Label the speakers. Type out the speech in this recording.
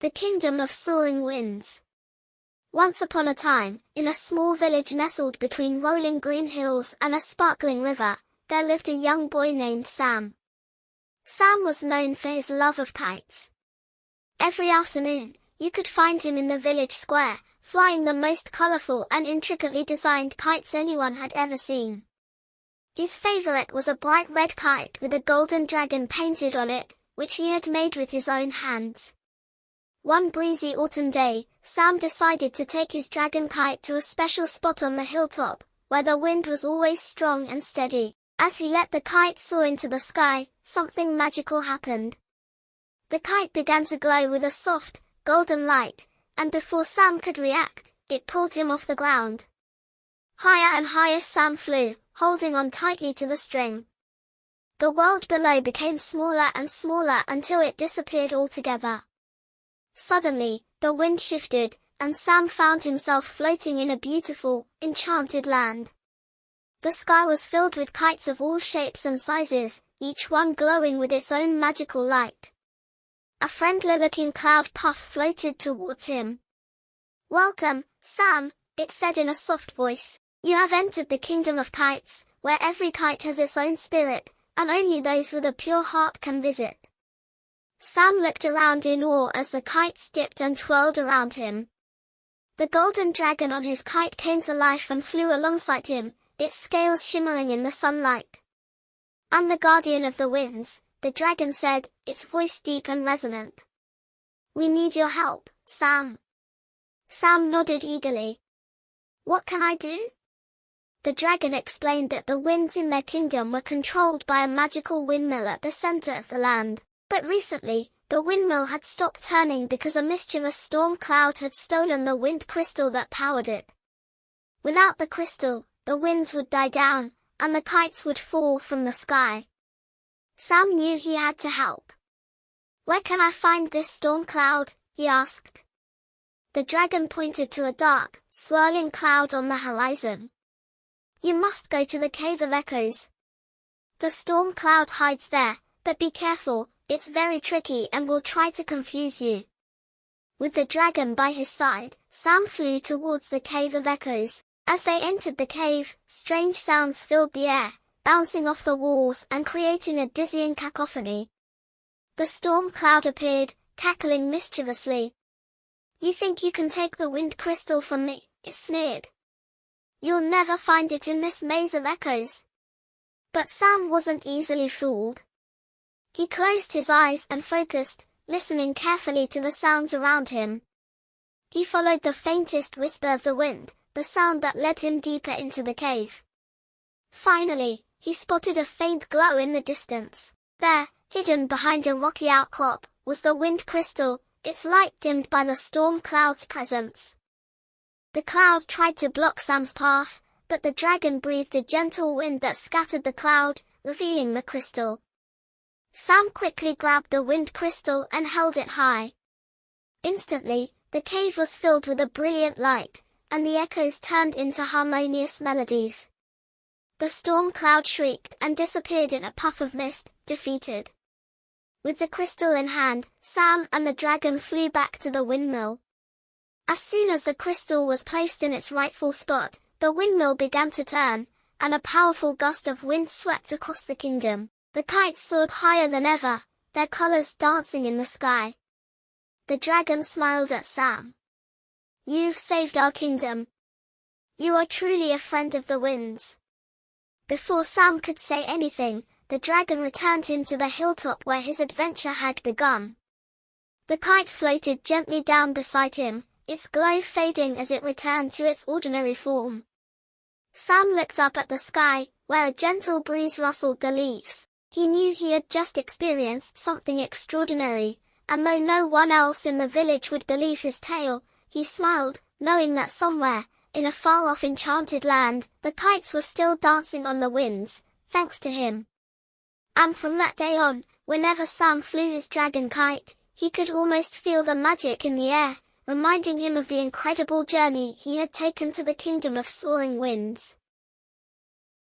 Speaker 1: The Kingdom of Soaring Winds. Once upon a time, in a small village nestled between rolling green hills and a sparkling river, there lived a young boy named Sam. Sam was known for his love of kites. Every afternoon, you could find him in the village square, flying the most colorful and intricately designed kites anyone had ever seen. His favorite was a bright red kite with a golden dragon painted on it, which he had made with his own hands. One breezy autumn day, Sam decided to take his dragon kite to a special spot on the hilltop, where the wind was always strong and steady. As he let the kite soar into the sky, something magical happened. The kite began to glow with a soft, golden light, and before Sam could react, it pulled him off the ground. Higher and higher Sam flew, holding on tightly to the string. The world below became smaller and smaller until it disappeared altogether. Suddenly, the wind shifted, and Sam found himself floating in a beautiful, enchanted land. The sky was filled with kites of all shapes and sizes, each one glowing with its own magical light. A friendly-looking cloud puff floated towards him. "Welcome, Sam," it said in a soft voice. "You have entered the kingdom of kites, where every kite has its own spirit, and only those with a pure heart can visit." Sam looked around in awe as the kites dipped and twirled around him. The golden dragon on his kite came to life and flew alongside him, its scales shimmering in the sunlight. "I'm the guardian of the winds," the dragon said, its voice deep and resonant. "We need your help, Sam." Sam nodded eagerly. "What can I do?" The dragon explained that the winds in their kingdom were controlled by a magical windmill at the center of the land. But recently, the windmill had stopped turning because a mischievous storm cloud had stolen the wind crystal that powered it. Without the crystal, the winds would die down, and the kites would fall from the sky. Sam knew he had to help. "Where can I find this storm cloud?" he asked. The dragon pointed to a dark, swirling cloud on the horizon. "You must go to the Cave of Echoes. The storm cloud hides there, but be careful. It's very tricky and will try to confuse you." With the dragon by his side, Sam flew towards the Cave of Echoes. As they entered the cave, strange sounds filled the air, bouncing off the walls and creating a dizzying cacophony. The storm cloud appeared, cackling mischievously. "You think you can take the wind crystal from me?" it sneered. "You'll never find it in this maze of echoes." But Sam wasn't easily fooled. He closed his eyes and focused, listening carefully to the sounds around him. He followed the faintest whisper of the wind, the sound that led him deeper into the cave. Finally, he spotted a faint glow in the distance. There, hidden behind a rocky outcrop, was the wind crystal, its light dimmed by the storm cloud's presence. The cloud tried to block Sam's path, but the dragon breathed a gentle wind that scattered the cloud, revealing the crystal. Sam quickly grabbed the wind crystal and held it high. Instantly, the cave was filled with a brilliant light, and the echoes turned into harmonious melodies. The storm cloud shrieked and disappeared in a puff of mist, defeated. With the crystal in hand, Sam and the dragon flew back to the windmill. As soon as the crystal was placed in its rightful spot, the windmill began to turn, and a powerful gust of wind swept across the kingdom. The kites soared higher than ever, their colors dancing in the sky. The dragon smiled at Sam. "You've saved our kingdom. You are truly a friend of the winds." Before Sam could say anything, the dragon returned him to the hilltop where his adventure had begun. The kite floated gently down beside him, its glow fading as it returned to its ordinary form. Sam looked up at the sky, where a gentle breeze rustled the leaves. He knew he had just experienced something extraordinary, and though no one else in the village would believe his tale, he smiled, knowing that somewhere, in a far-off enchanted land, the kites were still dancing on the winds, thanks to him. And from that day on, whenever Sam flew his dragon kite, he could almost feel the magic in the air, reminding him of the incredible journey he had taken to the kingdom of soaring winds.